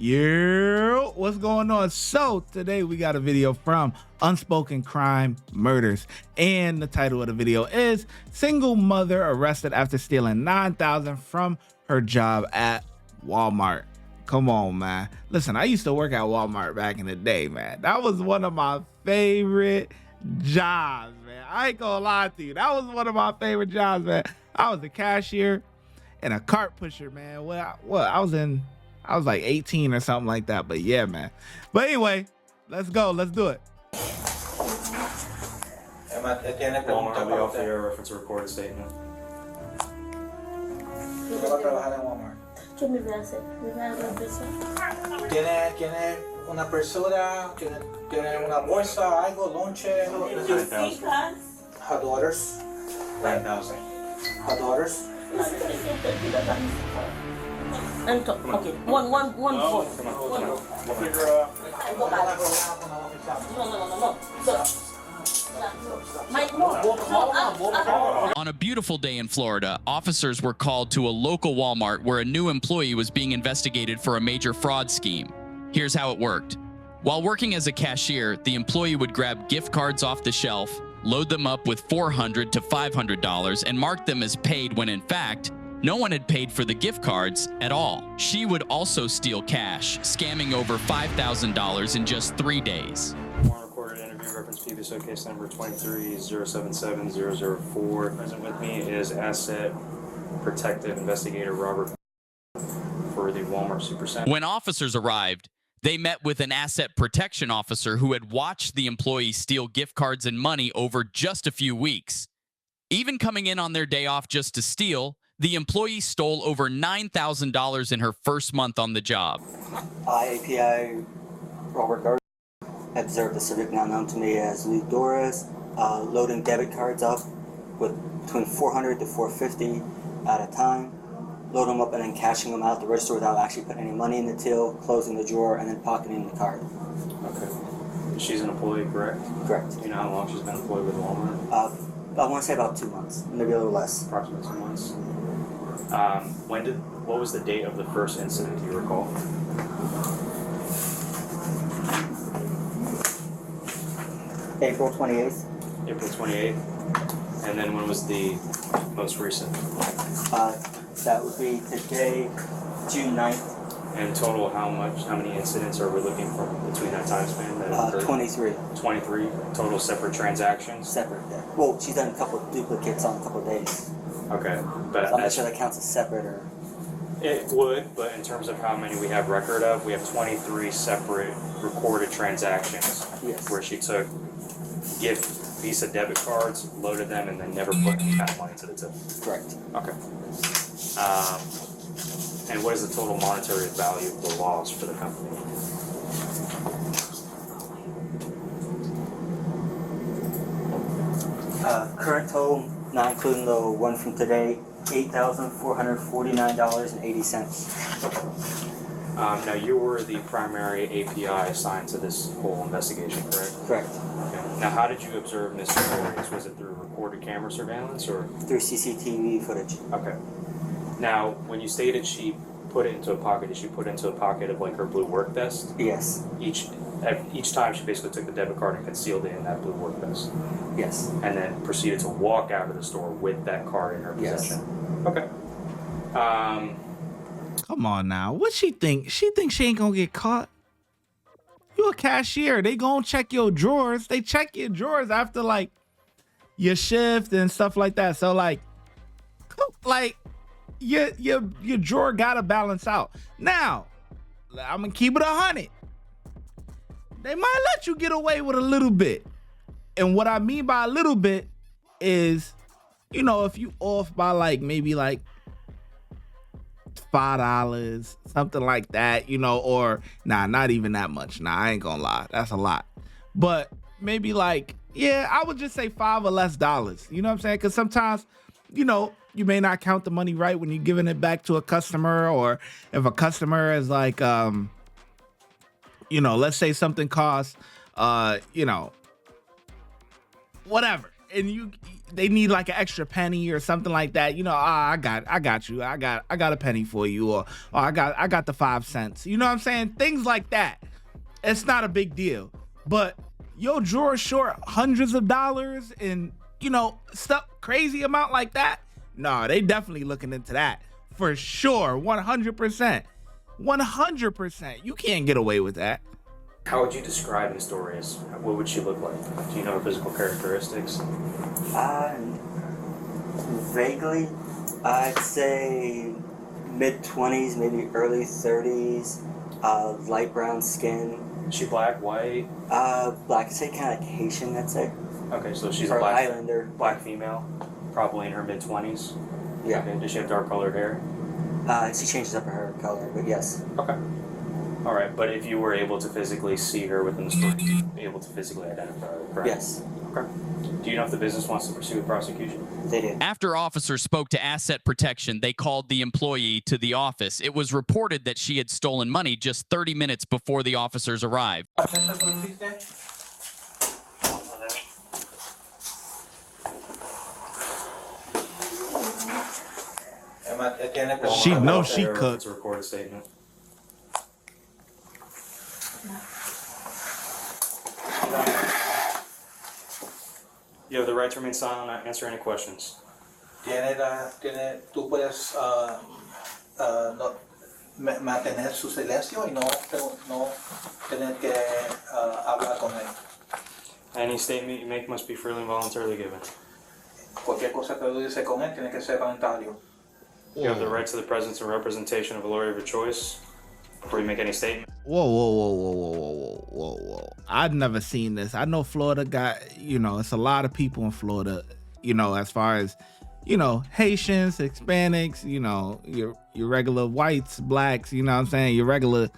Yeah, what's going on? So today we got a video from Unspoken Crime Murders, and the title of the video is Single Mother Arrested After Stealing $9,000 from her job at Walmart. Come on, man. Listen, I used to work at Walmart back in the day, man. That was one of my favorite jobs, man. I ain't gonna lie to you. That was one of my favorite jobs, man. I was a cashier and a cart pusher, man. I was like 18 or something like that, but yeah, man. But anyway, let's go. Let's do it. Walmart will be off the air reference a recorded statement. ¿Qué me va a hacer? ¿Me va a dar una persona? Tiene una persona, tiene una bolsa, algo, lonche. Her daughters. 9,000. Her daughters. And okay, one vote. We'll figure it out. No. On a beautiful day in Florida, officers were called to a local Walmart where a new employee was being investigated for a major fraud scheme. Here's how it worked. While working as a cashier, the employee would grab gift cards off the shelf, load them up with $400 to $500, and mark them as paid when in fact, no one had paid for the gift cards at all. She would also steal cash, scamming over $5,000 in just 3 days. One recorded interview reference previous case number 23077-004. Present with me is Asset Protective Investigator Robert for the Walmart Supercenter. When officers arrived, they met with an asset protection officer who had watched the employee steal gift cards and money over just a few weeks. Even coming in on their day off just to steal, the employee stole over $9,000 in her first month on the job. API Robert Gardner observed a subject now known to me as Luke Doris, loading debit cards up with between $400 to $450 at a time, load them up and then cashing them out the register without actually putting any money in the till, closing the drawer, and then pocketing the card. Okay. She's an employee, correct? Correct. Do you know how long she's been employed with Walmart? I want to say about 2 months, maybe a little less. Approximately 2 months. What was the date of the first incident, do you recall? April 28th. April 28th. And then when was the most recent? That would be today, June 9th. And total, how many incidents are we looking for between that time span? 23. 23 total separate transactions? Separate, yeah. Well, she's done a couple of duplicates on a couple of days. Okay, but So I'm not sure that counts as separate or... it would, but in terms of how many we have record of, we have 23 separate recorded transactions. Yes. Where she took gift Visa debit cards, loaded them, and then never put any cash money to the tip. Correct. Okay. And what is the total monetary value of the loss for the company? Current total, not including the one from today, $8,449.80. Now you were the primary API assigned to this whole investigation, correct? Correct. Okay. Now how did you observe Ms. Torres? Was it through recorded camera surveillance or? Through CCTV footage. Okay. Now, when you stated she put it into a pocket, did she put it into a pocket of like her blue work vest? Yes. Each time she basically took the debit card and concealed it in that blue work vest. Yes. And then proceeded to walk out of the store with that card in her possession. Yes. Okay. Come on now. What she think? She thinks she ain't gonna get caught? You a cashier. They gonna check your drawers. They check your drawers after like your shift and stuff like that. So like your drawer gotta balance out. Now, I'm gonna keep it 100. They might let you get away with a little bit. And what I mean by a little bit is, you know, if you off by like maybe like $5, something like that, you know, or not even that much. I ain't gonna lie. That's a lot. But maybe like, yeah, I would just say $5 or less. You know what I'm saying? Because sometimes, you know, you may not count the money right when you're giving it back to a customer, or if a customer is like, you know, let's say something costs, you know, whatever. and they need like an extra penny or something like that, you know, I got you. I got a penny for you, or I got the 5 cents. You know what I'm saying? Things like that. It's not a big deal. But your drawer short hundreds of dollars and, you know, stuff crazy amount like that. No, they definitely looking into that for sure. 100%. 100%. You can't get away with that. How would you describe Miss Doris? What would she look like? Do you know her physical characteristics? Vaguely, I'd say mid-20s, maybe early 30s, light brown skin. Is she black, white? Black, I'd say kind of like Haitian, I'd say. Okay, so she's or a black Islander. black female, probably in her mid-20s. Yeah. Okay, does she have dark colored hair? She changes up her hair color, but yes. Okay. All right, but if you were able to physically see her within the store, you'd be able to physically identify her, correct? Yes. Okay. Do you know if the business wants to pursue a prosecution? They do. After officers spoke to Asset Protection, they called the employee to the office. It was reported that she had stolen money just 30 minutes before the officers arrived. She knows she Or cooked. to record a statement. You have the right to remain silent and not answer any questions. Tú puedes mantener su silencio y no tener que hablar con él. Any statement you make must be freely and voluntarily given. Cualquier cosa que tú dices con él tiene que ser voluntario. You have the right to the presence and representation of a lawyer of your choice before you make any statement. Whoa. I've never seen this. I know Florida got, you know, it's a lot of people in Florida, you know, as far as, you know, Haitians, Hispanics, you know, your regular whites, blacks, you know what I'm saying? Your regular,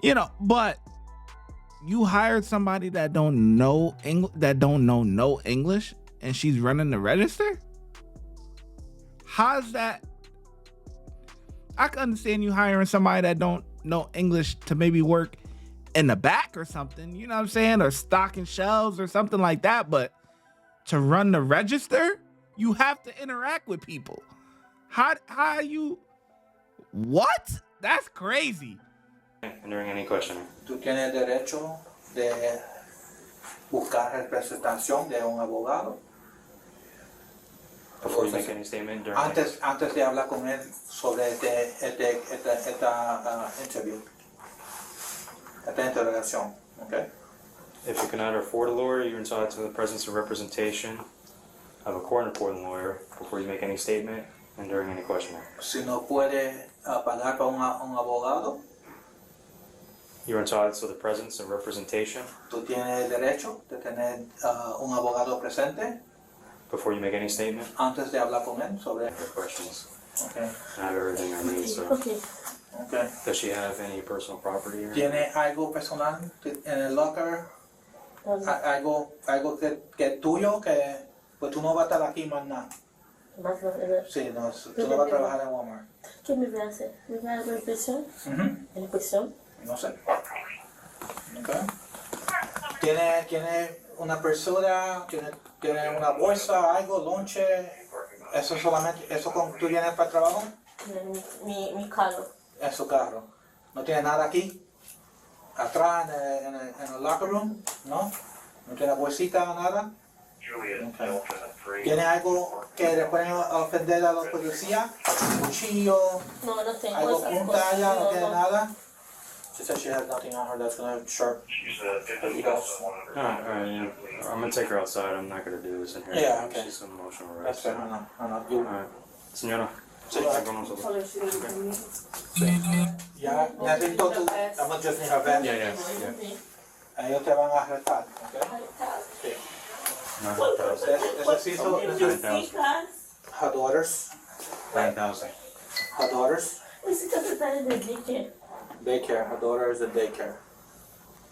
you know, but you hired somebody that don't know no English and she's running the register? How's that? I can understand you hiring somebody that don't know English to maybe work in the back or something, you know what I'm saying? Or stocking shelves or something like that. But to run the register, you have to interact with people. How you, what? That's crazy. And during any questioning. Tú tienes derecho de buscar representación de un abogado. Before you make any statement during Antes de hablar con él sobre esta interrogación, okay? If you cannot afford a lawyer, you're entitled to the presence and representation of a court-appointed lawyer before you make any statement and during any questioning. Si no puede pagar para un abogado, You're entitled to the presence and representation tú tienes derecho de tener un abogado presente before you make any statement. antes de hablar con él sobre. Your questions. Okay. I have everything I need, so. Okay. Okay. Does she have any personal property here? ¿Tiene algo personal en el locker? Algo que es tuyo que pues tú no vas a estar aquí más nada. Sí, no, tú no vas a trabajar en Walmart. ¿Qué me va a hacer? ¿Me va a dar presión? ¿En presión? No sé. Okay. ¿Tiene una persona? ¿Tiene una bolsa, algo, lonche? ¿Eso solamente, eso tú vienes para el trabajo? Mi carro. En su carro. ¿No tiene nada aquí? ¿Atrás en el locker room? ¿No? ¿No tiene bolsita o nada? Okay. ¿Tiene algo que le pueden ofender a los policías? ¿Un cuchillo? No, no tengo ¿Algo esas punta cosas. allá? ¿No No, tiene no. nada? She said she has nothing on her that's gonna sharp. Alright, yeah. I'm gonna take her outside. I'm not gonna do this in here. Yeah, okay. She's an emotional wreck. That's fair, I know. You, Alright. Señora. Sí. Está con nosotros. ya, necesito tu, I'm gonna just need her badge. Yeah. Ellos te van a arrestar, ¿ok? Sí. Necesito her daughters. 9,000. Her daughters. Necesito tratar de daycare. Daycare. Her daughter is at daycare.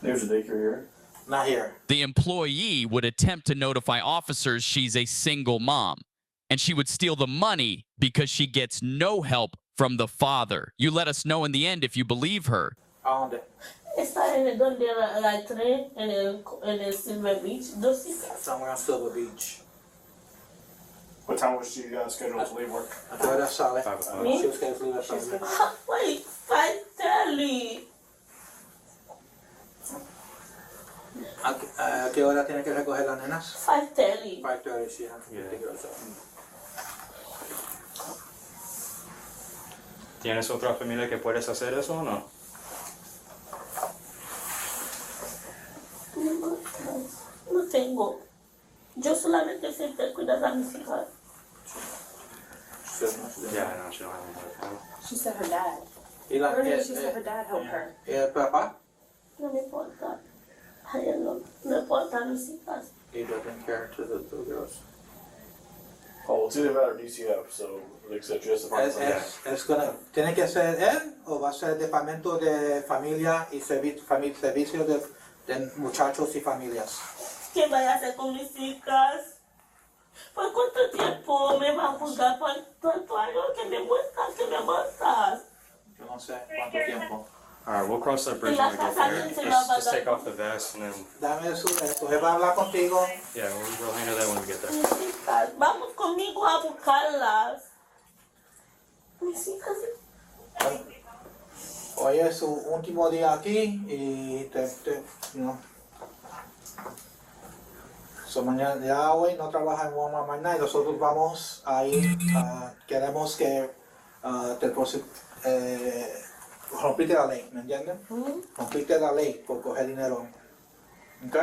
There's a daycare here. Not here. The employee would attempt to notify officers she's a single mom, and she would steal the money because she gets no help from the father. You let us know in the end if you believe her. ¿A dónde? Está en donde la tren, en el Silver Beach, 2 citas. Somewhere on Silver Beach. What time was she scheduled to leave work? ¿A qué hora sale? 5 o'clock. Me? She was scheduled to leave at 5. Wait, 5:30. ¿A qué hora tiene que recoger las nenas? 5:30. 5:30, she has to pick the girls up. ¿Tienes otra familia que puedes hacer eso o no? No tengo. Yo solamente sé cuidar a mis hijas. Yeah, I know, she don't have any other family. She said her dad. ¿Y la, Earlier she said her dad helped her. ¿Y el papá? No me importa. A ella no me importa mis hijas. He doesn't care to the girls. Oh, it's either that or DCF, so like I said, just ¿Tiene que ser él o va a ser departamento de familia y servicio de muchachos y familias? ¿Qué voy a hacer con mis hijas? ¿Por cuánto tiempo me va a juzgar por tanto algo que me muestras? Yo no sé cuánto tiempo. Alright, we'll cross that bridge when we get there. Just take off the vest and then, Dame su esto, él va a hablar contigo. yeah, we'll handle that when we get there. Mis hijas, vamos conmigo a buscarlas. Mis hijas. Hoy es su último día aquí y so mañana, ya hoy no trabaja en Walmart mañana y nosotros vamos a ir, queremos que rompiste la ley, ¿me entiendes? Rompiste la ley por coger dinero, ¿ok?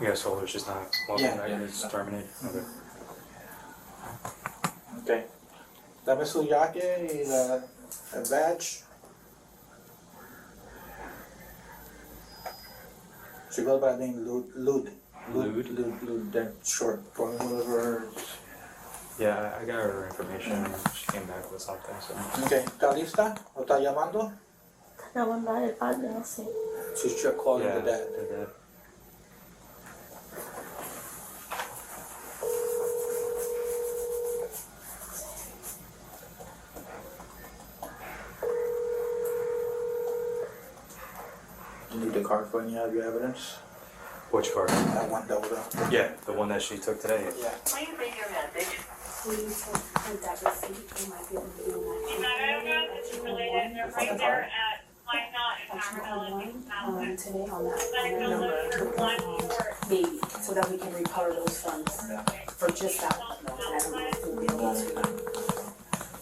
Yeah, so it's just not welcome, Yeah, right? yeah. It's terminated. Okay. Ok. Dame su jaque y el badge. She goes by the name Lud. They're short for whatever. Yeah, I got her information. She came back with something, so. Ok, ¿está lista? ¿O está llamando? La bondad del padre, no sé. She's just calling Yeah, the dad. the dad. You need the card for any of your evidence? Which card? That one that was Yeah, the one that she took today. Yeah. Please leave your message. Please her dad receipt. You might be able to do today on that number, baby, so that we can recover those funds for just that one. And I don't know if we'll be able to.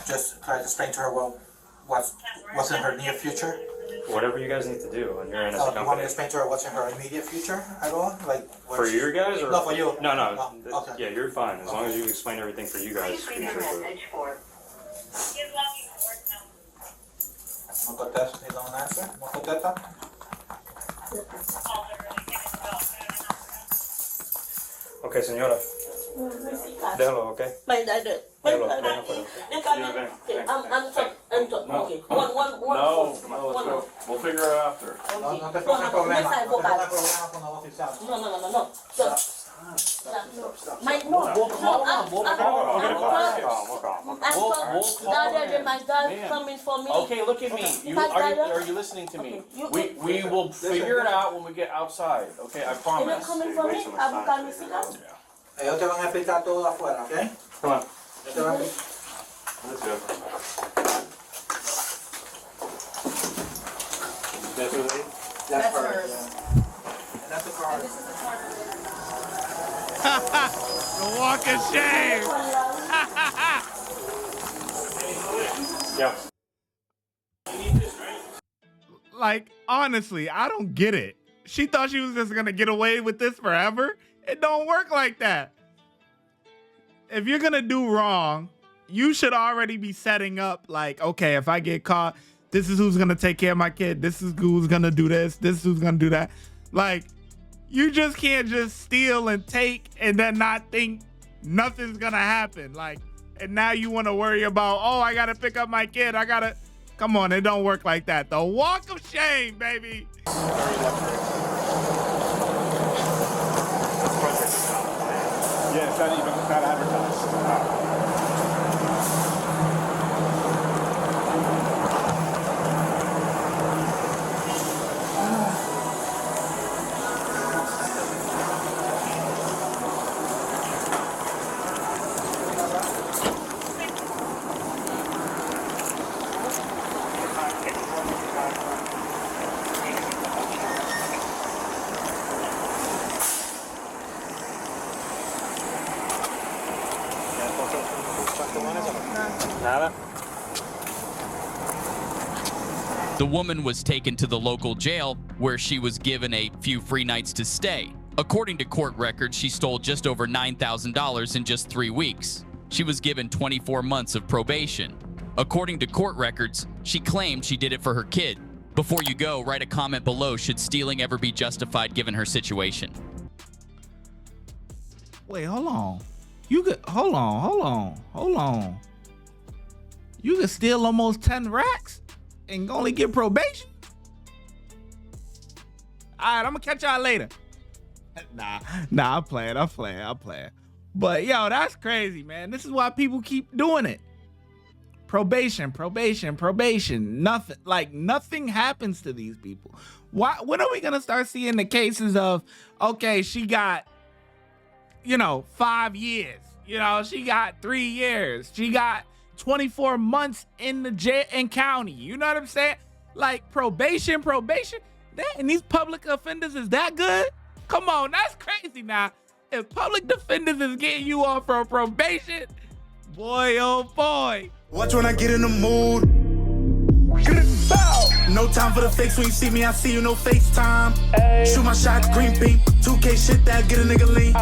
Just try to explain to her what's in her near future. Whatever you guys need to do on your end as a You want me company. to explain to her what's in her immediate future at all? Like what For she- you guys or? No, for you. No, no. Oh, okay. Yeah, you're fine. As long as you explain everything for you guys. Please leave your message for. No contesta, they don't answer. No contesta. Okay, señora. Mis hijas. Déjalo, okay? My dad. Déjalo, My déjalo. dad. Okay, I'm top. Okay. One. No, one. no, let's go. We'll figure it out after. No, no te No, pongas no, problema. no, No te no, pongas problema con los oficiales. No. Stop. My no. We'll call him. We'll call him. I'm daddy. My dad coming for me. Okay, look at me. Are you listening to me? We will figure it out when we get outside. Okay, I You're promise. coming for me. A buscar mis hijas. Ellos te van a explicar todo afuera, ¿ok? Come on. Ellos te van a explicar. Let's go. That's hers. hers. Yeah. And that's the card. The walk of shame. Yeah. Like, honestly, I don't get it. She thought she was just gonna get away with this forever. It don't work like that. If you're gonna do wrong, you should already be setting up like, okay, if I get caught, this is who's gonna take care of my kid. This is who's gonna do this. This is who's gonna do that. Like, you just can't just steal and take and then not think nothing's gonna happen. Like, and now you wanna worry about, oh, I gotta pick up my kid. Come on, it don't work like that. The walk of shame, baby. Yeah, it's not advertised. Nada. The woman was taken to the local jail where she was given a few free nights to stay. According to court records, she stole just over $9,000 in just 3 weeks. She was given 24 months of probation. According to court records, she claimed she did it for her kid. Before you go, write a comment below. Should stealing ever be justified given her situation? Wait, hold on. You could hold on. You could steal almost 10 racks and only get probation? All right, I'm gonna catch y'all later. Nah, I'm playing. But yo, that's crazy, man. This is why people keep doing it. Probation. Nothing happens to these people. When are we gonna start seeing the cases of, okay, she got, 5 years. She got 3 years. She got 24 months in the jail and county. You know what I'm saying? Like probation. And these public offenders is that good? Come on, that's crazy now. If public defenders is getting you off for probation, boy, oh boy. Watch when I get in the mood. No time for the fakes. When you see me, I see you, no FaceTime. Shoot my shot, green beam. 2K shit that get a nigga lean.